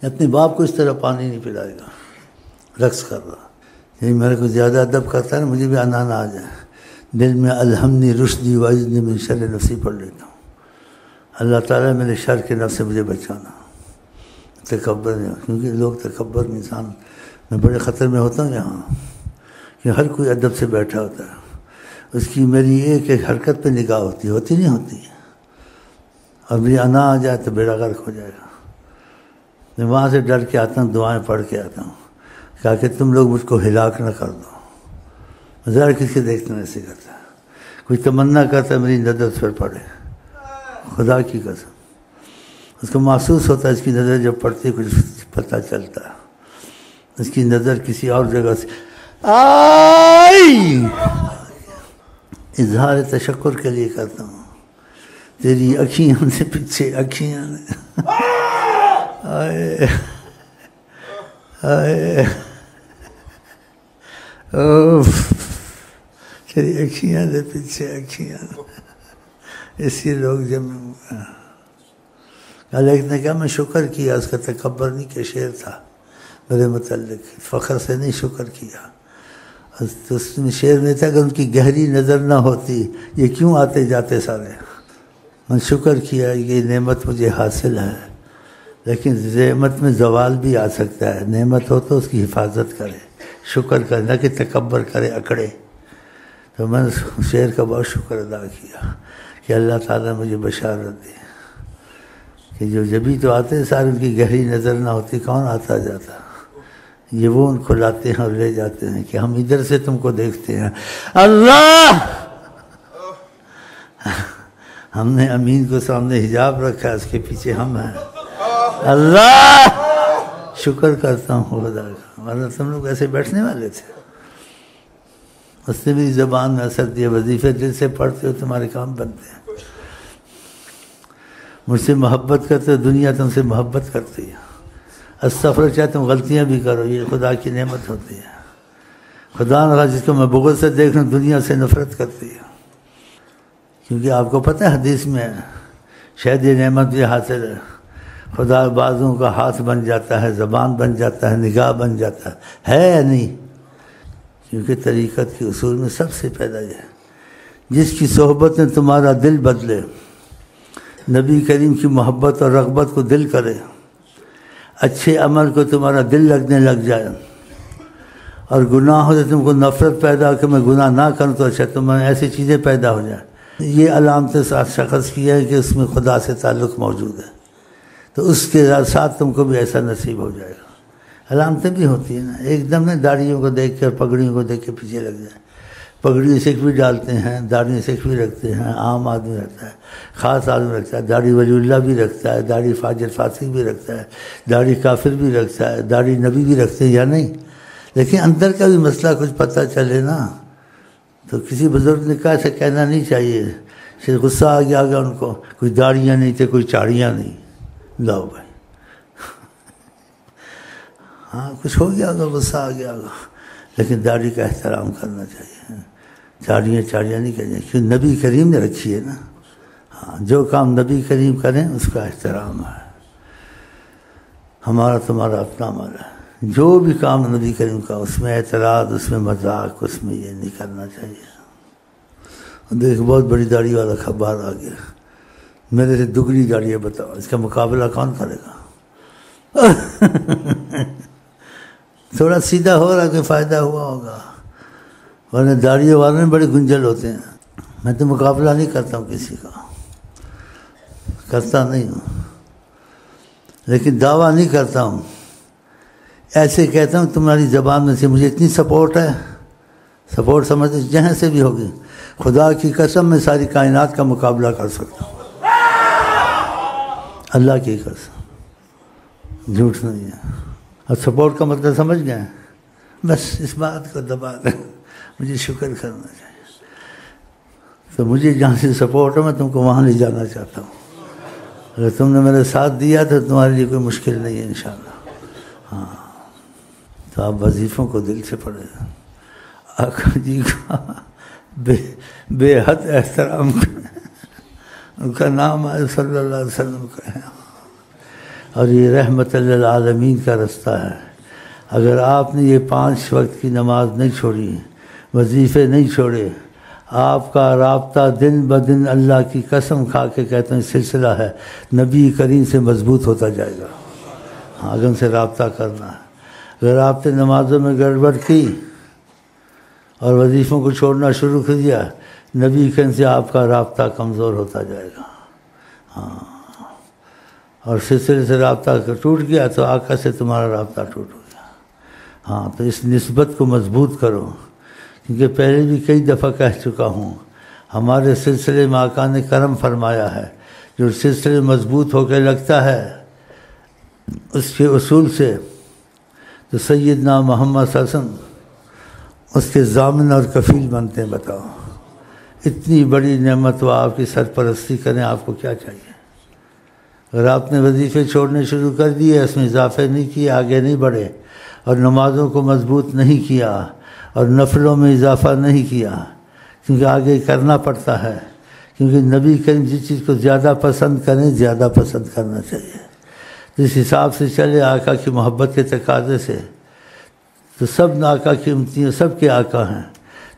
اپنے باپ کو اس طرح پانی نہیں پلائے گا، رقص کر رہا. یعنی میرے کو زیادہ ادب کرتا ہے نا، مجھے بھی آنا آ جائے. دل میں الحمنی رشدی وعزنی من شر نفسی پڑھ لیتا ہوں. اللہ تعالیٰ میرے شر کے نفس سے مجھے بچانا. تکبر نہیں، کیونکہ لوگ تکبر میں انسان میں بڑے خطر میں ہوتا ہوں یہاں، کہ ہر کوئی ادب سے بیٹھا ہوتا ہے. اس کی میری ایک ایک حرکت پہ نگاہ ہوتی نہیں ہوتی. اور میری انا آ جائے تو بیڑا غرق ہو جائے گا. میں وہاں سے ڈر کے آتا ہوں، دعائیں پڑھ کے آتا ہوں کہ تم لوگ مجھ کو ہلاک نہ کر دو. ذرا کس کے دیکھنا ایسے کرتا ہے. کوئی تمنا کرتا ہے میری نظر اس پر پڑے، خدا کی قسم اس کو محسوس ہوتا ہے. اس کی نظر جب پڑتی ہے کچھ پتہ چلتا ہے. اس کی نظر کسی اور جگہ سے آئی. اظہار تشکر کے لیے کرتا ہوں. تیری اکھیاں سے پیچھے اکھیاں آئے آئے تیری اکھیاں سے پیچھے اکھیاں. اسی لوگ جب ایک نے کہا میں شکر کیا، اس کا تکبر نہیں کہ شعر تھا میرے متعلق، فخر سے نہیں شکر کیا. تو اس میں شعر میں تھا کہ ان کی گہری نظر نہ ہوتی یہ کیوں آتے جاتے سارے. میں شکر کیا یہ نعمت مجھے حاصل ہے، لیکن نعمت میں زوال بھی آ سکتا ہے. نعمت ہو تو اس کی حفاظت کرے، شکر کرے، نہ کہ تکبر کرے اکڑے. تو میں نے شعر کا بہت شکر ادا کیا کہ اللہ تعالیٰ مجھے بشارت دی کہ جو جبھی تو آتے سارے ان کی گہری نظر نہ ہوتی، کون آتا جاتا. یہ وہ ان کو لاتے ہیں اور لے جاتے ہیں کہ ہم ادھر سے تم کو دیکھتے ہیں. اللہ ہم نے امین کو سامنے حجاب رکھا، اس کے پیچھے ہم ہیں. اللہ شکر کرتا ہوں خدا کا، ورنہ تم لوگ ایسے بیٹھنے والے تھے. اس نے میری زبان میں اثر دیا. وظیفے دل سے پڑھتے ہو تمہارے کام بنتے ہیں. مجھ سے محبت کرتے ہو، دنیا تم سے محبت کرتی ہے. استغفر چاہے تم غلطیاں بھی کرو، یہ خدا کی نعمت ہوتی ہے. خدا نہ جس کو میں بغض سے دیکھ لوں دنیا سے نفرت کرتی ہے. کیونکہ آپ کو پتہ ہے حدیث میں شاید یہ نعمت بھی حاصل ہے. خدا بازوں کا ہاتھ بن جاتا ہے، زبان بن جاتا ہے، نگاہ بن جاتا ہے یا نہیں؟ کیونکہ طریقت کے اصول میں سب سے پہلا یہ ہے جس کی صحبت میں تمہارا دل بدلے، نبی کریم کی محبت اور رغبت کو دل کرے، اچھے عمل کو تمہارا دل لگنے لگ جائے، اور گناہوں سے تم کو نفرت پیدا ہو کہ میں گناہ نہ کروں تو اچھا، تمہیں ایسی چیزیں پیدا ہو جائیں. یہ علامتیں ساتھ شخص کی ہے کہ اس میں خدا سے تعلق موجود ہے. تو اس کے ساتھ تم کو بھی ایسا نصیب ہو جائے گا. علامتیں بھی ہوتی ہیں نا، ایک دم نے داڑھیوں کو دیکھ کے اور پگڑیوں کو دیکھ کے پیچھے لگ جائے. پگڑی سکھ بھی ڈالتے ہیں، داڑھی سکھ بھی رکھتے ہیں، عام آدمی رکھتا ہے، خاص آدمی رکھتا ہے. داڑھی ولی اللہ بھی رکھتا ہے، داڑھی فاجر فاسق بھی رکھتا ہے، داڑھی کافر بھی رکھتا ہے، داڑھی نبی بھی رکھتے ہیں یا نہیں. لیکن اندر کا بھی مسئلہ کچھ پتہ چلے نا. تو کسی بزرگ نے کہا ایسا کہنا نہیں چاہیے. پھر غصہ آ گیا ان کو، کوئی داڑیاں نہیں تھے، کوئی چاڑیاں نہیں. لاؤ بھائی، ہاں کچھ ہو گیا ہوگا، غصہ آ گیا ہوگا. لیکن داڑھی کا احترام کرنا چاہیے، چاڑیاں نہیں کہنا. کیوں نبی کریم نے رکھی ہے نا. ہاں جو کام نبی کریم کریں اس کا احترام ہے. ہمارا تمہارا اپنا عمل ہے. جو بھی کام نبی کریم کا اس میں اعتراض، اس میں مذاق، اس میں یہ نہیں کرنا چاہیے. دیکھ بہت بڑی داڑھی والا خبر آ گیا، میرے سے دگنی داڑھی ہے، بتاؤ اس کا مقابلہ کون کرے گا؟ تھوڑا سیدھا ہو رہا کوئی فائدہ ہوا ہوگا، ورنہ داڑھی والے میں بڑے گنجل ہوتے ہیں. میں تو مقابلہ نہیں کرتا ہوں کسی کا، کرتا نہیں ہوں، لیکن دعویٰ نہیں کرتا ہوں. ایسے کہتا ہوں تمہاری زبان میں سے مجھے اتنی سپورٹ ہے، سپورٹ سمجھتے جہاں سے بھی ہوگی. خدا کی قسم میں ساری کائنات کا مقابلہ کر سکتا ہوں، اللہ کی قسم، جھوٹ نہیں ہے. اور سپورٹ کا مطلب سمجھ گئے؟ بس اس بات کو دبا دیں، مجھے شکر کرنا چاہیے. تو مجھے جہاں سے سپورٹ ہے میں تم کو وہاں لے جانا چاہتا ہوں. اگر تم نے میرے ساتھ دیا تو تمہارے لیے کوئی مشکل نہیں ہے انشاءاللہ. ہاں تو آپ وظیفوں کو دل سے پڑھیں. آقا جی کا بے حد احترام کریں، ان کا نام آئے صلی اللہ علیہ وسلم کا ہے. اور یہ رحمت للعالمین کا رستہ ہے۔ اگر آپ نے یہ 5 وقت کی نماز نہیں چھوڑی، وظیفے نہیں چھوڑے، آپ کا رابطہ دن بدن اللہ کی قسم کھا کے کہتے ہیں سلسلہ ہے نبی کریم سے مضبوط ہوتا جائے گا۔ ہاں، اگر ان سے رابطہ کرنا ہے۔ اگر آپ نے نمازوں میں گڑبڑ کی اور وظیفوں کو چھوڑنا شروع کر دیا، نبی کریم سے آپ کا رابطہ کمزور ہوتا جائے گا۔ ہاں، اور سلسلے سے رابطہ ٹوٹ گیا تو آقا سے تمہارا رابطہ ٹوٹ گیا۔ ہاں، تو اس نسبت کو مضبوط کرو، کیونکہ پہلے بھی کئی دفعہ کہہ چکا ہوں، ہمارے سلسلے میں آقا نے کرم فرمایا ہے، جو سلسلے مضبوط ہو کے لگتا ہے اس کے اصول سے، تو سیدنا محمد صلی اللہ علیہ وسلم اس کے ضامن اور کفیل بنتے ہیں۔ بتاؤ، اتنی بڑی نعمت وہ آپ کی سرپرستی کریں، آپ کو کیا چاہیے؟ اگر آپ نے وظیفے چھوڑنے شروع کر دیے، اس میں اضافے نہیں کیے، آگے نہیں بڑھے، اور نمازوں کو مضبوط نہیں کیا، اور نفلوں میں اضافہ نہیں کیا، کیونکہ آگے کرنا پڑتا ہے، کیونکہ نبی کریم جس چیز کو زیادہ پسند کریں، زیادہ پسند کرنا چاہیے۔ جس حساب سے چلے آقا کی محبت کے تقاضے سے، تو سب آقا کی امتیاں سب کے آقا ہیں،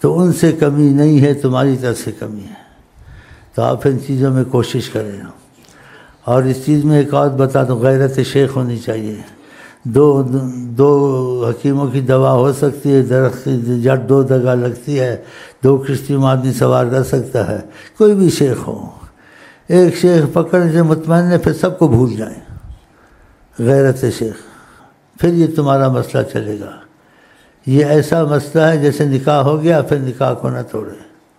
تو ان سے کمی نہیں ہے، تمہاری طرف سے کمی ہے۔ تو آپ ان چیزوں میں کوشش کریں۔ اور اس چیز میں ایک اور بتا دوں، غیرت شیخ ہونی چاہیے۔ دو حکیموں کی دوا ہو سکتی ہے، درخت کی جڑ 2 جگہ لگتی ہے، 2 کشتی میں آدمی سوار کر سکتا ہے، کوئی بھی شیخ ہو۔ ایک شیخ پکڑنے سے مطمئن ہے، پھر سب کو بھول جائیں، غیرت شیخ، پھر یہ تمہارا مسئلہ چلے گا۔ یہ ایسا مسئلہ ہے جیسے نکاح ہو گیا، پھر نکاح کو نہ توڑے۔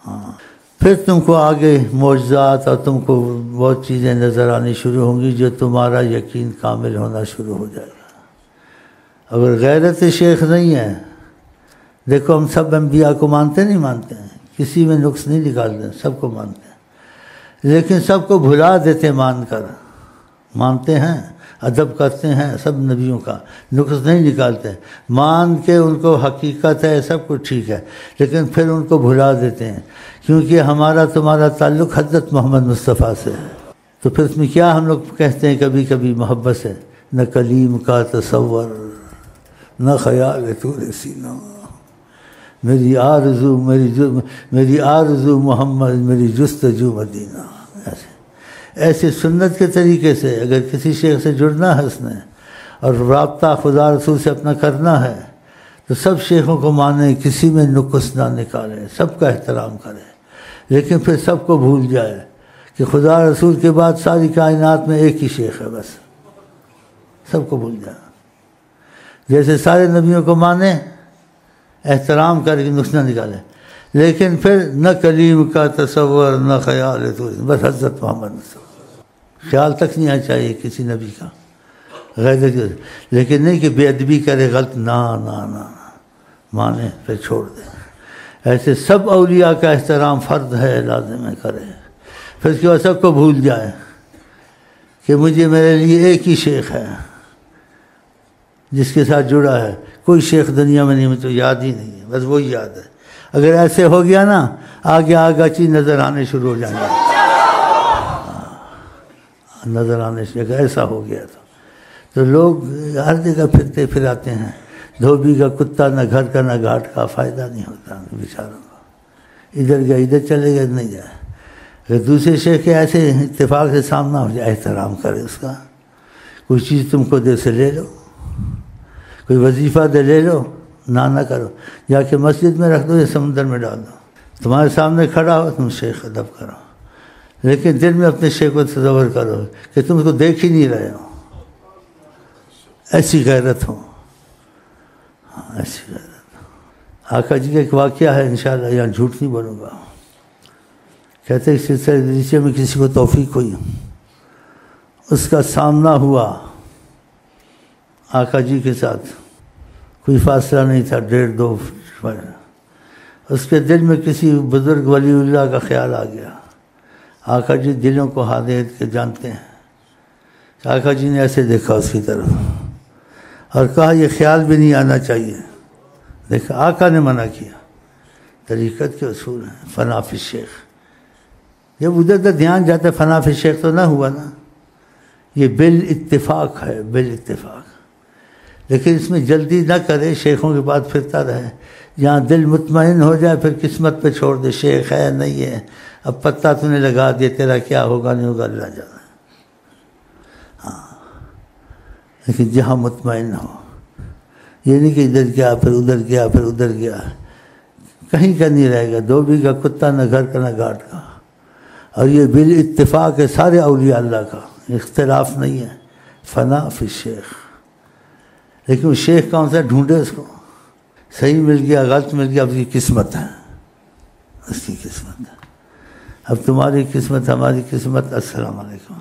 ہاں، پھر تم کو آگے معجزات اور تم کو بہت چیزیں نظر آنی شروع ہوں گی، جو تمہارا یقین کامل ہونا شروع ہو جائے گا۔ اگر غیرت شیخ نہیں ہے، دیکھو ہم سب انبیاء کو مانتے نہیں مانتے ہیں، کسی میں نقص نہیں نکالتے، سب کو مانتے ہیں، لیکن سب کو بھلا دیتے مان کر۔ مانتے ہیں، ادب کرتے ہیں سب نبیوں کا، نقص نہیں نکالتے، مان کے ان کو حقیقت ہے سب کچھ ٹھیک ہے، لیکن پھر ان کو بھلا دیتے ہیں، کیونکہ ہمارا تمہارا تعلق حضرت محمد مصطفیٰ سے ہے۔ تو پھر اس میں کیا ہم لوگ کہتے ہیں کبھی کبھی محبت سے، نہ کلیم کا تصور، نہ خیال طور سینہ، میری آرزو محمد، میری جستجو مدینہ۔ ایسے سنت کے طریقے سے اگر کسی شیخ سے جڑنا ہے اس نے، اور رابطہ خدا رسول سے اپنا کرنا ہے، تو سب شیخوں کو مانے، کسی میں نقص نہ نکالے، سب کا احترام کرے، لیکن پھر سب کو بھول جائے کہ خدا رسول کے بعد ساری کائنات میں ایک ہی شیخ ہے، بس سب کو بھول جائے۔ جیسے سارے نبیوں کو مانے، احترام کر کے نقص نہ نکالے، لیکن پھر نہ کلیم کا تصور، نہ خیال تو، بس حضرت محمد خیال تک نہیں آنا چاہیے کسی نبی کا، غیرت، لیکن نہیں کہ بے ادبی کرے، غلط، نہ مانے پھر چھوڑ دے۔ ایسے سب اولیاء کا احترام فرض ہے، لازم ہے کرے، پھر اس کے بعد سب کو بھول جائے کہ میرے لیے ایک ہی شیخ ہے جس کے ساتھ جڑا ہے، کوئی شیخ دنیا میں نہیں، مجھے تو یاد ہی نہیں ہے، بس وہی یاد ہے۔ اگر ایسے ہو گیا نا، آگے چیز نظر آنے شروع ہو جائیں گے، نظر آنے سے اگر ایسا ہو گیا تو لوگ ہر جگہ پھرتے پھراتے ہیں، دھوبی کا کتا، نہ گھر کا نہ گھاٹ کا، فائدہ نہیں ہوتا بیچاروں کو، ادھر گیا ادھر چلے گئے، نہیں جائے۔ اگر دوسرے شیخ کے ایسے اتفاق سے سامنا ہو جائے، احترام کرے اس کا، کوئی چیز تم کو دے سے لے لو، کوئی وظیفہ دے لے لو، نہ کرو، جا کے مسجد میں رکھ دو یا سمندر میں ڈال دو، تمہارے سامنے کھڑا ہو تم شیخ ادب کرو، لیکن دل میں اپنے شیخ کو تصور کرو کہ تم اس کو دیکھ ہی نہیں رہے ہو، ایسی غیرت ہو، ایسی غیرت۔ آقا جی کا ایک واقعہ ہے، انشاءاللہ یہاں جھوٹ نہیں بولوں گا، کہتے ہیں سلسلے میں کسی کو توفیق ہوئی، اس کا سامنا ہوا آقا جی کے ساتھ، کوئی فاصلہ نہیں تھا، 1.5-2 فٹ، اس کے دل میں کسی بزرگ ولی اللہ کا خیال آ گیا۔ آقا جی دلوں کو حادث کے جانتے ہیں، آقا جی نے ایسے دیکھا اس کی طرف اور کہا یہ خیال بھی نہیں آنا چاہیے، دیکھا آقا نے منع کیا، طریقت کے اصول ہیں، فنا فی الشیخ، جب ادھر دھیان جاتا ہے، فنا فی الشیخ تو نہ ہوا نا، یہ بالاتفاق ہے، بالاتفاق. لیکن اس میں جلدی نہ کرے، شیخوں کے بعد پھرتا رہے. جہاں دل مطمئن ہو جائے پھر قسمت پہ چھوڑ دے، شیخ ہے نہیں ہے، اب پتہ تو نے لگا دیا، تیرا کیا ہوگا نہیں ہوگا اللہ جانا. ہاں لیکن جہاں مطمئن ہو، یہ نہیں کہ ادھر گیا پھر ادھر گیا پھر ادھر گیا، کہیں کا نہیں رہے گا. 2 بیگھہ کتا نہ گھر کا نہ گھاٹ کا. اور یہ بالاتفاق ہے سارے اولیاء اللہ کا، اختلاف نہیں ہے. فنا فی الشیخ. لیکن وہ شیخ کون سا ڈھونڈے، اس کو صحیح مل گیا غلط مل گیا، اب کی قسمت ہے، اس کی قسمت ہے. اب تمہاری قسمت ہماری قسمت. السلام علیکم.